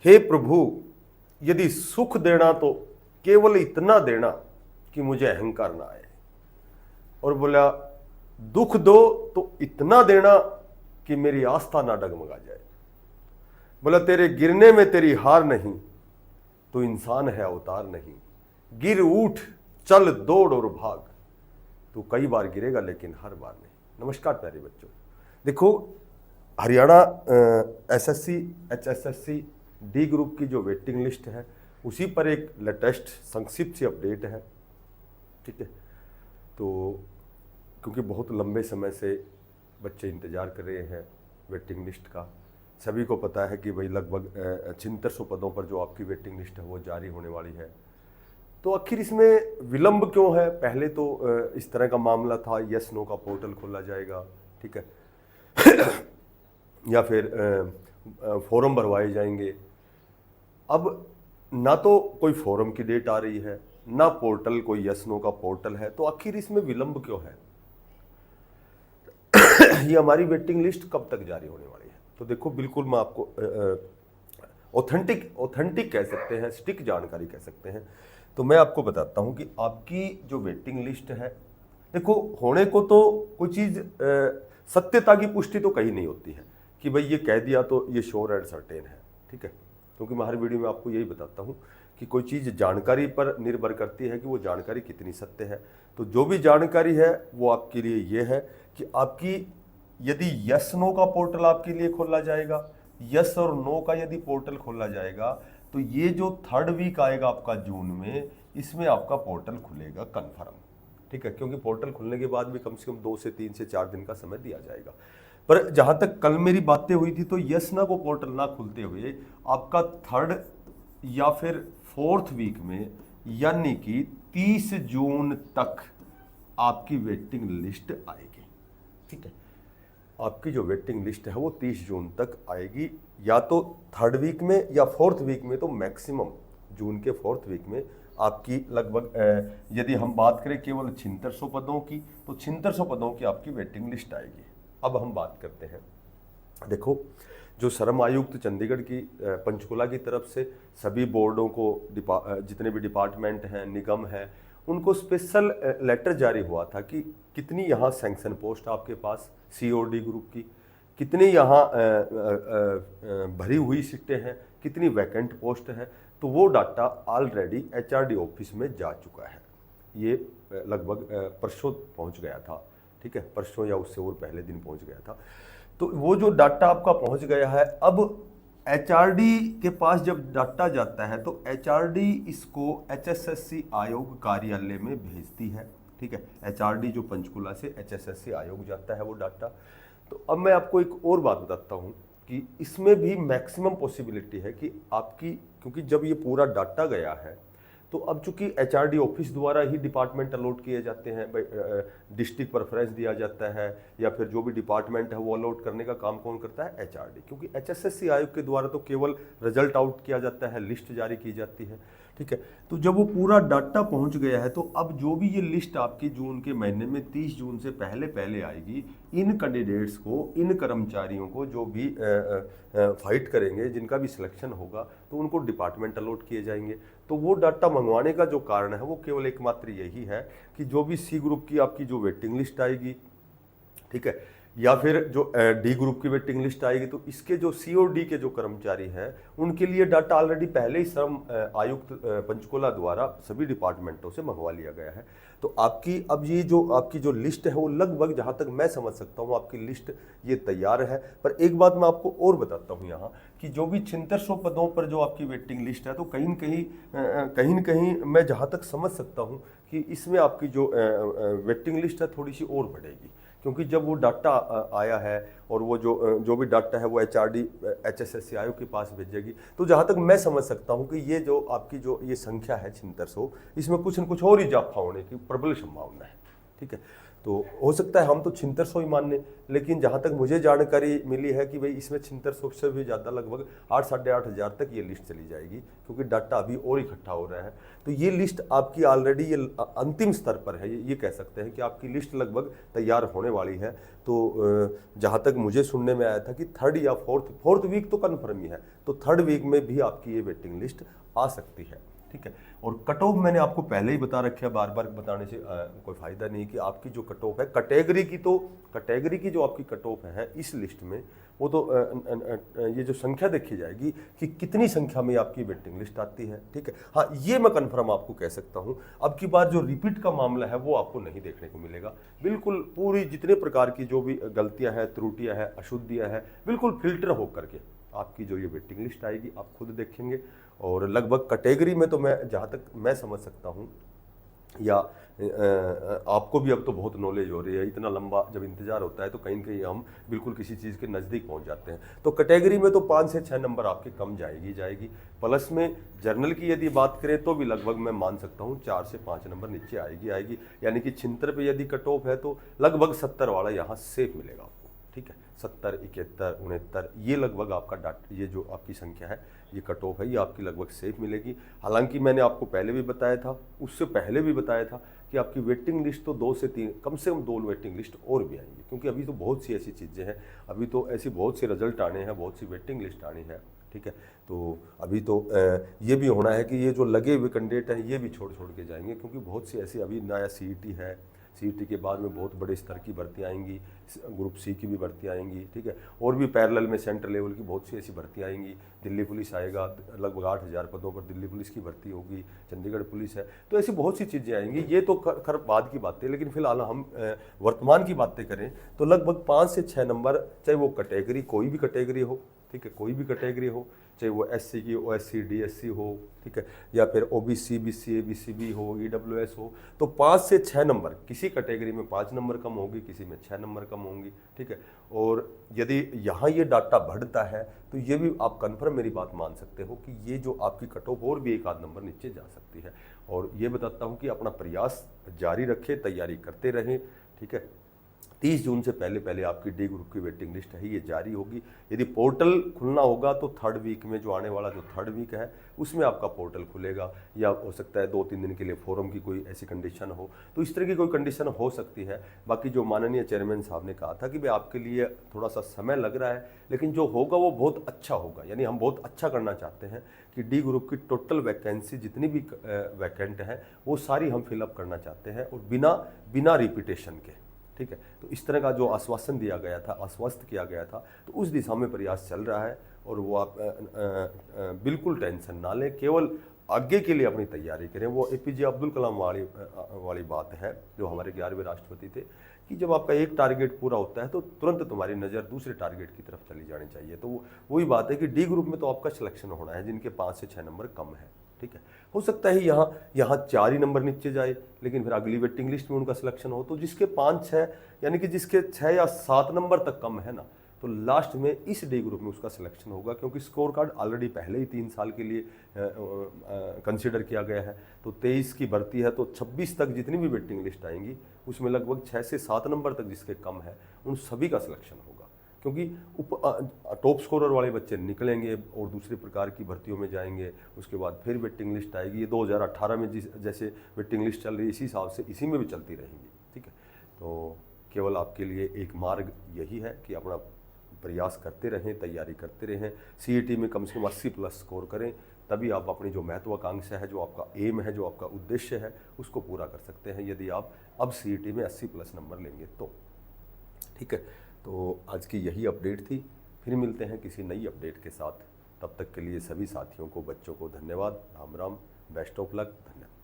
हे प्रभु, यदि सुख देना तो केवल इतना देना कि मुझे अहंकार ना आए, और बोला दुख दो तो इतना देना कि मेरी आस्था ना डगमगा जाए। बोला तेरे गिरने में तेरी हार नहीं, तो इंसान है अवतार नहीं। गिर उठ चल दौड़ और भाग, तू कई बार गिरेगा लेकिन हर बार नहीं। नमस्कार प्यारे बच्चों, देखो Haryana SSC HSSC D group की जो वेटिंग लिस्ट है उसी पर एक लेटेस्ट संक्षिप्त सी अपडेट है। ठीक है, तो क्योंकि बहुत लंबे समय से बच्चे इंतज़ार कर रहे हैं वेटिंग लिस्ट का, सभी को पता है कि भाई लगभग 7600 पदों पर जो आपकी वेटिंग लिस्ट है वो जारी होने वाली है। तो आखिर इसमें विलंब क्यों है? पहले तो इस तरह का मामला था, यस नो का पोर्टल खोला जाएगा, ठीक है या फिर फॉर्म भरवाए जाएंगे। अब ना तो कोई फॉर्म की डेट आ रही है, ना पोर्टल कोई यस नो का पोर्टल है, तो आखिर इसमें विलंब क्यों है? ये हमारी वेटिंग लिस्ट कब तक जारी होने वाली है? तो देखो बिल्कुल मैं आपको ऑथेंटिक कह सकते हैं, स्टिक जानकारी कह सकते हैं। तो मैं आपको बताता हूं कि आपकी जो वेटिंग लिस्ट है, देखो होने को तो कोई चीज़ सत्यता की पुष्टि तो कहीं नहीं होती है कि भाई ये कह दिया तो ये श्योर एंड सर्टेन है, ठीक है, क्योंकि मैं हर वीडियो में आपको यही बताता हूँ कि कोई चीज़ जानकारी पर निर्भर करती है कि वो जानकारी कितनी सत्य है। तो जो भी जानकारी है वो आपके लिए ये है कि आपकी यदि यस नो का पोर्टल आपके लिए खोला जाएगा, यस और नो का यदि पोर्टल खोला जाएगा, तो ये जो 3rd वीक आएगा आपका जून में, इसमें आपका पोर्टल खुलेगा कन्फर्म, ठीक है, क्योंकि पोर्टल खुलने के बाद भी कम से कम 2 से 3 से 4 दिन का समय दिया जाएगा। पर जहां तक कल मेरी बातें हुई थी, तो यस ना को पोर्टल ना खुलते हुए आपका 3rd या फिर 4th वीक में, यानी कि 30 जून तक आपकी वेटिंग लिस्ट आएगी, ठीक है। आपकी जो वेटिंग लिस्ट है वो 30 जून तक आएगी, या तो 3rd वीक में या 4th वीक में, तो मैक्सिमम जून के 4th वीक में आपकी लगभग यदि हम बात करें केवल 7600 पदों की, तो 7600 पदों की आपकी वेटिंग लिस्ट आएगी। अब हम बात करते हैं, देखो जो श्रम आयुक्त चंडीगढ़ की पंचकुला की तरफ से सभी बोर्डों को, जितने भी डिपार्टमेंट हैं, निगम हैं, उनको स्पेशल लेटर जारी हुआ था कि कितनी यहाँ सैंक्शन पोस्ट आपके पास सीओडी ग्रुप की, कितनी यहाँ भरी हुई सीटें हैं, कितनी वैकेंट पोस्ट है। तो वो डाटा ऑलरेडी एचआरडी ऑफिस में जा चुका है। ये लगभग परसों पहुंच गया था, ठीक है, परसों या उससे और पहले दिन पहुंच गया था। तो वो जो डाटा आपका पहुंच गया है, अब एचआरडी के पास जब डाटा जाता है तो एचआरडी इसको एचएसएससी आयोग कार्यालय में भेजती है, ठीक है। एचआरडी जो पंचकुला से एचएसएससी आयोग जाता है वो डाटा। तो अब मैं आपको एक और बात बताता हूँ कि इसमें भी मैक्सिमम पॉसिबिलिटी है कि आपकी, क्योंकि जब ये पूरा डाटा गया है तो अब चूंकि एचआरडी ऑफिस द्वारा ही डिपार्टमेंट अलॉट किए जाते हैं, डिस्ट्रिक्ट प्रेफरेंस दिया जाता है, या फिर जो भी डिपार्टमेंट है वो अलॉट करने का काम कौन करता है? एचआरडी, क्योंकि एचएसएससी आयोग के द्वारा तो केवल रिजल्ट आउट किया जाता है, लिस्ट जारी की जाती है, ठीक है। तो जब वो पूरा डाटा पहुंच गया है, तो अब जो भी ये लिस्ट आपकी जून के महीने में 30 जून से पहले पहले आएगी, इन कैंडिडेट्स को, इन कर्मचारियों को जो भी फाइट करेंगे, जिनका भी सिलेक्शन होगा, तो उनको डिपार्टमेंट अलॉट किए जाएंगे। तो वो डाटा मंगवाने का जो कारण है वो केवल एकमात्र यही है कि जो भी सी ग्रुप की आपकी जो वेटिंग लिस्ट आएगी, ठीक है, या फिर जो डी ग्रुप की वेटिंग लिस्ट आएगी, तो इसके जो सी और डी के जो कर्मचारी हैं उनके लिए डाटा ऑलरेडी पहले ही श्रम आयुक्त पंचकुला द्वारा सभी डिपार्टमेंटों से मंगवा लिया गया है। तो आपकी अब ये जो आपकी जो लिस्ट है वो लगभग, जहाँ तक मैं समझ सकता हूँ, आपकी लिस्ट ये तैयार है। पर एक बात मैं आपको और बताता हूँ यहाँ कि जो भी 7600 पदों पर जो आपकी वेटिंग लिस्ट है, तो कहीं न कहीं मैं जहाँ तक समझ सकता हूँ कि इसमें आपकी जो वेटिंग लिस्ट है थोड़ी सी और बढ़ेगी, क्योंकि जब वो डाटा आया है और वो जो भी डाटा है वो एचआरडी एचएसएससी आयोग के पास भेजेगी, तो जहाँ तक मैं समझ सकता हूँ कि ये जो आपकी जो ये संख्या है 7600, इसमें कुछ न कुछ और इजाफा होने की प्रबल संभावना है, ठीक है। तो हो सकता है हम तो 650 ही मान लें, लेकिन जहाँ तक मुझे जानकारी मिली है कि भाई इसमें 650 से भी ज़्यादा लगभग 8 साढ़े 8 हज़ार तक ये लिस्ट चली जाएगी, क्योंकि डाटा अभी और इकट्ठा हो रहा है। तो ये लिस्ट आपकी ऑलरेडी ये अंतिम स्तर पर है, ये कह सकते हैं कि आपकी लिस्ट लगभग तैयार होने वाली है। तो जहाँ तक मुझे सुनने में आया था कि थर्ड या फोर्थ वीक तो कन्फर्म ही है, तो थर्ड वीक में भी आपकी ये वेटिंग लिस्ट आ सकती है। ठीक है, और कट ऑफ मैंने आपको पहले ही बता रखा है, बार बार बताने से कोई फायदा नहीं कि आपकी जो कट ऑफ है कैटेगरी की, तो कैटेगरी की जो आपकी कट ऑफ है इस लिस्ट में, वो तो ये जो संख्या देखी जाएगी कि कितनी संख्या में आपकी वेटिंग लिस्ट आती है। ठीक है, हाँ ये मैं कन्फर्म आपको कह सकता हूँ, अब की बार जो रिपीट का मामला है वो आपको नहीं देखने को मिलेगा। बिल्कुल पूरी जितने प्रकार की जो भी गलतियाँ हैं, त्रुटियाँ हैं, अशुद्धियाँ हैं, बिल्कुल फिल्टर होकर के आपकी जो ये वेटिंग लिस्ट आएगी आप खुद देखेंगे। और लगभग कैटेगरी में तो मैं जहाँ तक मैं समझ सकता हूँ, या आपको भी अब तो बहुत नॉलेज हो रही है, इतना लंबा जब इंतजार होता है तो कहीं ना कहीं हम बिल्कुल किसी चीज़ के नज़दीक पहुंच जाते हैं। तो कैटेगरी में तो 5 से 6 नंबर आपके कम जाएगी। प्लस में जर्नल की यदि बात करें तो भी लगभग मैं मान सकता हूँ 4 से 5 नंबर नीचे आएगी। यानी कि 76 पे यदि कट ऑफ है तो लगभग 70 वाला यहाँ सेफ मिलेगा आपको। ठीक है, 70, 71, 69 ये लगभग आपका डाटा, ये जो आपकी संख्या है, ये कट ऑफ है, ये आपकी लगभग सेफ मिलेगी। हालांकि मैंने आपको पहले भी बताया था, उससे पहले भी बताया था कि आपकी वेटिंग लिस्ट तो 2 से 3, कम से कम 2 वेटिंग लिस्ट और भी आएंगी, क्योंकि अभी तो बहुत सी ऐसी चीज़ें हैं, अभी तो ऐसी बहुत से रिजल्ट आने हैं, बहुत सी वेटिंग लिस्ट आनी है। ठीक है, तो अभी तो ये भी होना है कि ये जो लगे हुए कैंडिडेट हैं ये भी छोड़ के जाएंगे, क्योंकि बहुत सी ऐसी, अभी नया सीईटी है, सीईटी के बाद में बहुत बड़े स्तर की भर्ती आएंगी, ग्रुप सी की भी भर्ती आएंगी। ठीक है, और भी पैरेलल में सेंट्रल लेवल की बहुत सी ऐसी भर्ती आएंगी, दिल्ली पुलिस आएगा, लगभग 8000 पदों पर दिल्ली पुलिस की भर्ती होगी, चंडीगढ़ पुलिस है, तो ऐसी बहुत सी चीज़ें आएंगी। ये तो खैर बाद की बातें, लेकिन फिलहाल हम वर्तमान की बातें करें तो लगभग 5 से 6 नंबर, चाहे वो कैटेगरी कोई भी कैटेगरी हो, ठीक है, कोई भी कैटेगरी हो, चाहे वो एससी की, ओएससी, डीएससी हो, ठीक है, या फिर ओबीसी, बीसी, एबीसीबी हो, ईडब्ल्यूएस हो, तो 5 से 6 नंबर, किसी कैटेगरी में 5 नंबर कम होगी, किसी में 6 नंबर कम होंगी। ठीक है, और यदि यहाँ ये डाटा बढ़ता है तो ये भी आप कन्फर्म मेरी बात मान सकते हो कि ये जो आपकी कट ऑफ और भी 1 आध नंबर नीचे जा सकती है। और ये बताता हूँ कि अपना प्रयास जारी रखें, तैयारी करते रहें। ठीक है, 30 जून से पहले आपकी डी ग्रुप की वेटिंग लिस्ट है ये जारी होगी। यदि पोर्टल खुलना होगा तो थर्ड वीक में, जो आने वाला जो थर्ड वीक है उसमें आपका पोर्टल खुलेगा, या हो सकता है 2-3 दिन के लिए फोरम की कोई ऐसी कंडीशन हो, तो इस तरह की कोई कंडीशन हो सकती है। बाकी जो माननीय चेयरमैन साहब ने कहा था कि भाई आपके लिए थोड़ा सा समय लग रहा है, लेकिन जो होगा वो बहुत अच्छा होगा, यानी हम बहुत अच्छा करना चाहते हैं कि डी ग्रुप की टोटल वैकेंसी जितनी भी वैकेंट है वो सारी हम फिलअप करना चाहते हैं, और बिना रिपीटेशन के। ठीक है, तो इस तरह का जो आश्वासन दिया गया था, आश्वस्त किया गया था, तो उस दिशा में प्रयास चल रहा है। और वो आप बिल्कुल टेंशन ना लें, केवल आगे के लिए अपनी तैयारी करें। वो एपीजे अब्दुल कलाम वाली बात है जो हमारे 11वें राष्ट्रपति थे, कि जब आपका एक टारगेट पूरा होता है तो तुरंत तुम्हारी नज़र दूसरे टारगेट की तरफ चली जानी चाहिए। तो वही बात है कि डी ग्रुप में तो आपका सिलेक्शन होना है जिनके 5 से 6 नंबर कम है। ठीक है, हो सकता है यहाँ 4 ही नंबर नीचे जाए, लेकिन फिर अगली वेटिंग लिस्ट में उनका सिलेक्शन हो, तो जिसके 5-6, यानी कि जिसके 6 या 7 नंबर तक कम है ना, तो लास्ट में इस डी ग्रुप में उसका सिलेक्शन होगा, क्योंकि स्कोर कार्ड ऑलरेडी पहले ही 3 साल के लिए कंसिडर किया गया है। तो 23 की भर्ती है, तो 26 तक जितनी भी वेटिंग लिस्ट आएंगी उसमें लगभग 6 से 7 नंबर तक जिसके कम है उन सभी का सिलेक्शन होगा, क्योंकि टॉप स्कोरर वाले बच्चे निकलेंगे और दूसरे प्रकार की भर्तियों में जाएंगे। उसके बाद फिर वेटिंग लिस्ट आएगी, ये 2018 में जैसे वेटिंग लिस्ट चल रही है इसी हिसाब से इसी में भी चलती रहेंगी। ठीक है, तो केवल आपके लिए एक मार्ग यही है कि अपना प्रयास करते रहें, तैयारी करते रहें, सीईटी में कम से कम 80+ स्कोर करें, तभी आप अपनी जो महत्वाकांक्षा है, जो आपका एम है, जो आपका उद्देश्य है, उसको पूरा कर सकते हैं, यदि आप अब सीईटी में 80+ नंबर लेंगे तो। ठीक है, तो आज की यही अपडेट थी, फिर मिलते हैं किसी नई अपडेट के साथ। तब तक के लिए सभी साथियों को, बच्चों को धन्यवाद, Ram Ram, best of luck, धन्यवाद।